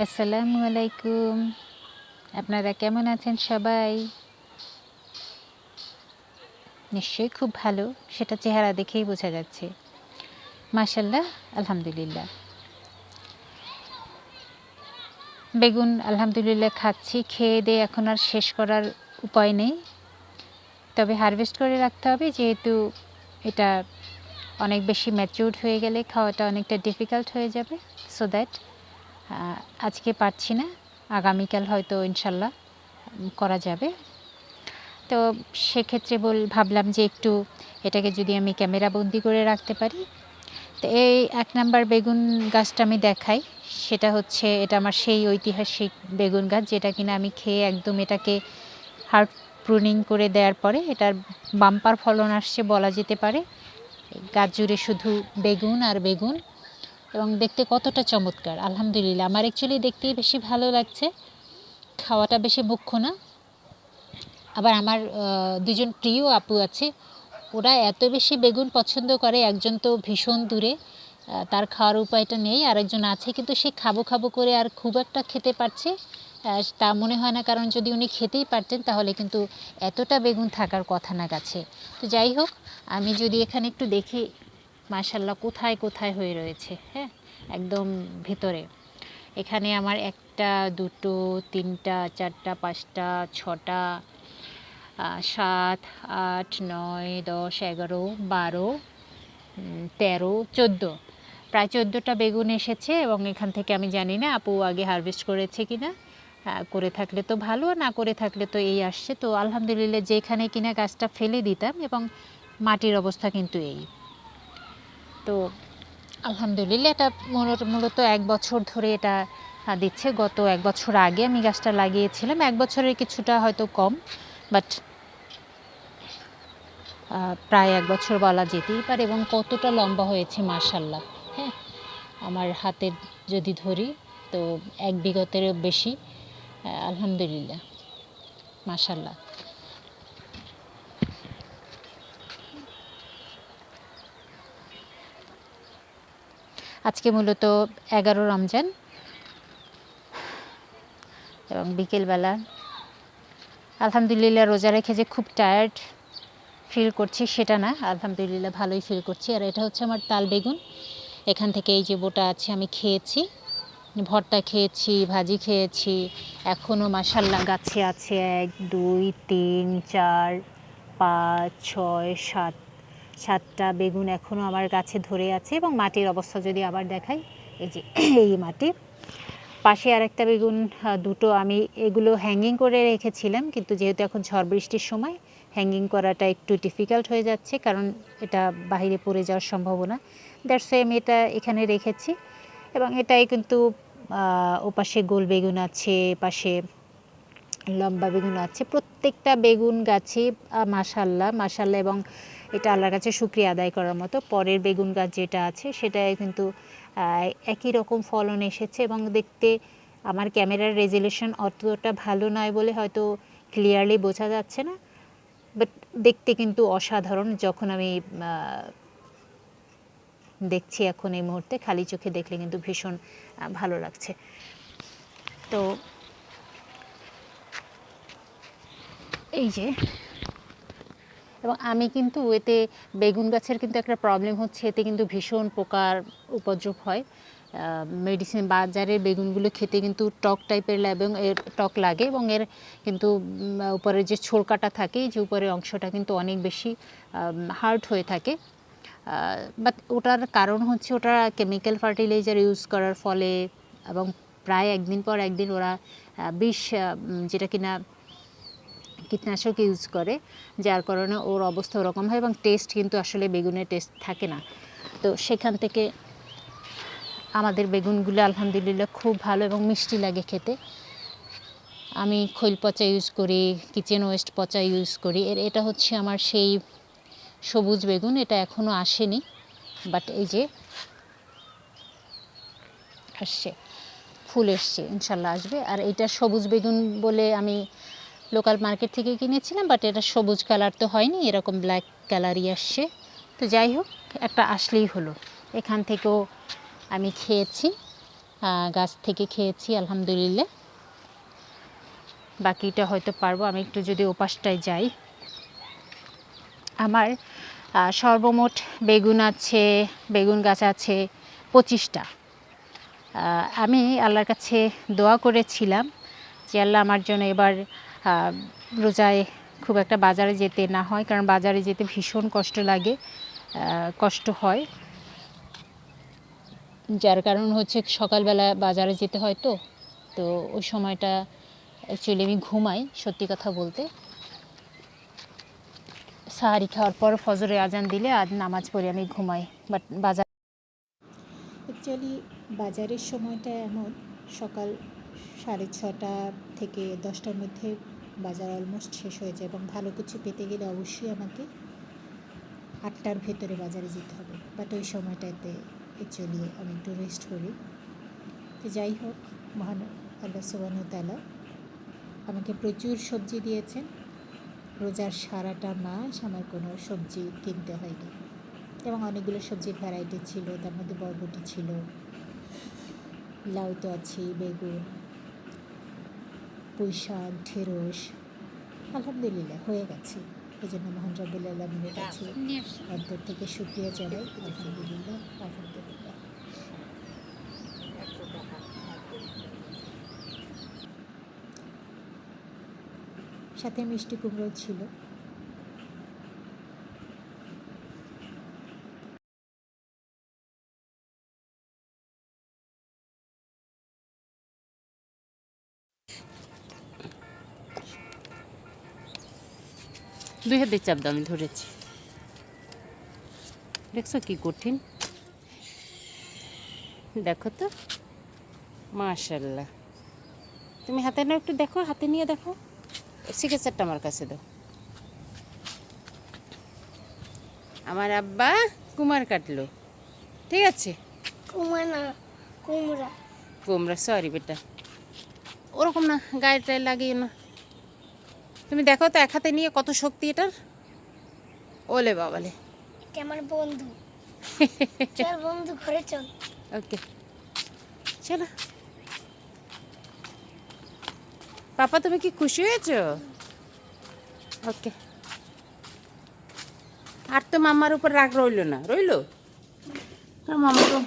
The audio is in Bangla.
আসসালামু আলাইকুম। আপনারা কেমন আছেন সবাই? নিশ্চয়ই খুব ভালো, সেটা চেহারা দেখেই বোঝা যাচ্ছে। মাশাআল্লাহ, আলহামদুলিল্লাহ। বেগুন আলহামদুলিল্লাহ খাচ্ছি। খেয়ে দিয়ে এখন আর শেষ করার উপায় নেই। তবে হারভেস্ট করে রাখতে হবে, যেহেতু এটা অনেক বেশি ম্যাচিউরড হয়ে গেলে খাওয়াটা অনেকটা ডিফিকাল্ট হয়ে যাবে। সো দ্যাট আজকে পারছি না, আগামীকাল হয়তো ইনশাল্লাহ করা যাবে। তো সেক্ষেত্রে ভাবলাম যে একটু এটাকে যদি আমি ক্যামেরা বন্দি করে রাখতে পারি। তো এই ১ নাম্বার বেগুন গাছটা আমি দেখাই। সেটা হচ্ছে, এটা আমার সেই ঐতিহাসিক বেগুন গাছ, যেটা কিনা আমি খেয়ে একদম এটাকে হার্ড প্রুনিং করে দেওয়ার পরে এটার বাম্পার ফলন আসছে বলা যেতে পারে। গাছ জুড়ে শুধু বেগুন আর বেগুন, এবং দেখতে কতটা চমৎকার। আলহামদুলিল্লাহ, আমার অ্যাকচুয়ালি দেখতেই বেশি ভালো লাগছে, খাওয়াটা বেশি মুখ্য না। আবার আমার দুজন প্রিয় আপু আছে, ওরা এত বেশি বেগুন পছন্দ করে। একজন তো ভীষণ দূরে, তার খাওয়ার উপায়টা নেই। আরেকজন আছে, কিন্তু সে খাবো খাবো করে আর খুব একটা খেতে পারছে তা মনে হয় না, কারণ যদি উনি খেতেই পারতেন তাহলে কিন্তু এতটা বেগুন থাকার কথা না গাছে। তো যাই হোক, আমি যদি এখানে একটু দেখি, মাশাল্লাহ কোথায় কোথায় হয়ে রয়েছে। হ্যাঁ, একদম ভিতরে। এখানে আমার ১টা, ২টো, ৩টা, ৪টা, ৫টা, ৬টা, ৭, ৮, ৯, ১০, ১১, ১২, ১৩, ১৪, প্রায় ১৪টা বেগুন এসেছে। এবং এখান থেকে আমি জানি না আপু আগে হারভেস্ট করেছে কিনা। করে থাকলে তো ভালো, না করে থাকলে তো এই আসছে। তো আলহামদুলিল্লাহ, যেখানে কিনা গাছটা ফেলে দিতাম, এবং মাটির অবস্থা কিন্তু এই। তো আলহামদুলিল্লাহ, এটা মূলত ১ বছর ধরে এটা দিচ্ছে। গত ১ বছর আগে আমি গাছটা লাগিয়েছিলাম। ১ বছরের কিছুটা হয়তো কম, বাট প্রায় ১ বছর বলা যেতেই পারে। এবং কতটা লম্বা হয়েছে মাশাল্লাহ। হ্যাঁ, আমার হাতের যদি ধরি তো ১ বিঘতেরও বেশি। আলহামদুলিল্লাহ, মাশাল্লাহ। আজকে মূলত ১১ রমজান, এবং বিকেলবেলা আলহামদুলিল্লাহ রোজা রেখে যে খুব টায়ার্ড ফিল করছি সেটা না, আলহামদুলিল্লাহ ভালোই ফিল করছি। আর এটা হচ্ছে আমার তাল বেগুন। এখান থেকে এই যে বোটা আছে, আমি খেয়েছি, ভর্তা খেয়েছি, ভাজি খেয়েছি। এখনও মাশাল্লাহ গাছে আছে ১, ২, ৩, ৪, ৫, ৬, ৭, ৭টা বেগুন এখনও আমার গাছে ধরে আছে। এবং মাটির অবস্থা যদি আবার দেখাই, এই যে এই মাটি। পাশে আরেকটা বেগুন, ২টো আমি এগুলো হ্যাঙ্গিং করে রেখেছিলাম, কিন্তু যেহেতু এখন ঝড় বৃষ্টির সময় হ্যাঙ্গিং করাটা একটু ডিফিকাল্ট হয়ে যাচ্ছে, কারণ এটা বাহিরে পড়ে যাওয়ার সম্ভাবনা। দ্যাটস ওয়াই আমি এটা এখানে রেখেছি। এবং এটাই কিন্তু ওপাশে গোল বেগুন আছে, পাশে লম্বা বেগুন আছে। প্রত্যেকটা বেগুন গাছে মাশাল্লাহ মাশাল্লাহ, এবং এটা আল্লাহর কাছে শুকরিয়া আদায় করার মতো। পরের বেগুন গাছ যেটা আছে সেটাই কিন্তু একই রকম ফলন এসেছে। এবং দেখতে আমার ক্যামেরার রেজুলেশন অতটা ভালো নয় বলে হয়তো ক্লিয়ারলি বোঝা যাচ্ছে না, বাট দেখতে কিন্তু অসাধারণ। যখন আমি দেখছি এখন এই মুহূর্তে, খালি চোখে দেখলে কিন্তু ভীষণ ভালো লাগছে। তো এই যে, এবং আমি কিন্তু এতে বেগুন গাছের কিন্তু একটা প্রবলেম হচ্ছে, এতে কিন্তু ভীষণ পোকার উপদ্রব হয়। মেডিসিন বাজারের বেগুনগুলো খেতে কিন্তু টক টাইপের এবং এর টক লাগে, এবং এর কিন্তু উপরের যে ছোলকাটা থাকে, যে উপরের অংশটা কিন্তু অনেক বেশি হার্ড হয়ে থাকে। বাট ওটার কারণ হচ্ছে ওটা কেমিক্যাল ফার্টিলাইজার ইউজ করার ফলে, এবং প্রায় একদিন পর একদিন ওরা বিষ, যেটা কিনা কীটনাশক ইউজ করে, যার কারণে ওর অবস্থা ওরকম হয়। এবং টেস্ট কিন্তু আসলে বেগুনের টেস্ট থাকে না। তো সেখান থেকে আমাদের বেগুনগুলো আলহামদুলিল্লাহ খুব ভালো এবং মিষ্টি লাগে খেতে। আমি খৈল পচা ইউজ করি, কিচেন ওয়েস্ট পচা ইউজ করি। এটা হচ্ছে আমার সেই সবুজ বেগুন, এটা এখনও আসেনি, বাট এই যে আসছে, ফুল এসছে, ইনশাল্লাহ আসবে। আর এটা সবুজ বেগুন বলে আমি লোকাল মার্কেট থেকে কিনেছিলাম, বাট এটা সবুজ কালার তো হয়নি, এরকম ব্ল্যাক কালারই আসছে। তো যাই হোক, একটা আসলেই হলো। এখান থেকেও আমি খেয়েছি, গাছ থেকে খেয়েছি আলহামদুলিল্লাহ। বাকিটা হয়তো পারবো আমি একটু যদি ওপাশটায় যাই। আমার সর্বমোট বেগুন আছে, বেগুন গাছ আছে 25টা। আমি আল্লাহর কাছে দোয়া করেছিলাম যে আল্লাহ আমার জন্য এবার রোজায় খুব একটা বাজারে যেতে না হয়, কারণ বাজারে যেতে ভীষণ কষ্ট লাগে, কষ্ট হয়। যার কারণ হচ্ছে সকালবেলা বাজারে যেতে হয়, তো ওই সময়টা অ্যাকচুয়ালি আমি ঘুমাই সত্যি কথা বলতে। সাহারি খাওয়ার পর ফজরে আজান দিলে নামাজ পড়ে আমি ঘুমাই। বাট বাজার অ্যাকচুয়ালি বাজারের সময়টা এমন, সকাল 6:30 থেকে 10টার মধ্যে বাজার অলমোস্ট শেষ হয়ে যায়, এবং ভালো কিছু পেতে গেলে অবশ্যই আমাকে 8টার ভেতরে বাজারে যেতে হবে। বাট ওই সময়টাতে অ্যাকচুয়ালি আমি একটু রেস্ট করি। তো যাই হোক, মহান আল্লাহ সুবহানাহু ওয়া তাআলা আমাকে প্রচুর সবজি দিয়েছেন। রোজার সারাটা মাস আমার কোনো সবজি কিনতে হয়নি, এবং অনেকগুলো সবজির ভ্যারাইটি ছিল। তার মধ্যে বরবটি ছিল, লাউ তো আছেই, বেগুন, পুঁই শাক, ঢেঁড়স, আলহামদুলিল্লাহ হয়ে গেছে। এই জন্য মহান রব্বুল আলামিনের কাছে অন্তর থেকে শুকরিয়া জানাই। আলহামদুলিল্লাহ, আলহামদুলিল্লাহ। সাথে মিষ্টি কুমড়ো ছিল। দুই হাতে চাপ দাও, আমি ধরেছি। দেখছো কি কঠিন, দেখো তো, মাশাল্লাহ। তুমি হাতে নাও, একটু দেখো, হাতে নিয়ে দেখো। সিগনেচারটা আমার কাছে দাও। আমার আব্বা কুমার কাটলো, ঠিক আছে? কুমড়া, সরি বেটা, ওরকম না, গায়ে টায়ে লাগিয়ে না। তুমি দেখো তো, এক হাতে নিয়ে কত শক্তি এটার। ওলে বাবালে, আমার বন্ধু। চল বন্ধু, ঘরে চল। ওকে চলো। পাপা তুমি কি খুশি হয়েছো? ওকে। আর তো মাম্মার উপর রাগ রইলো না, রইলো? মামা তো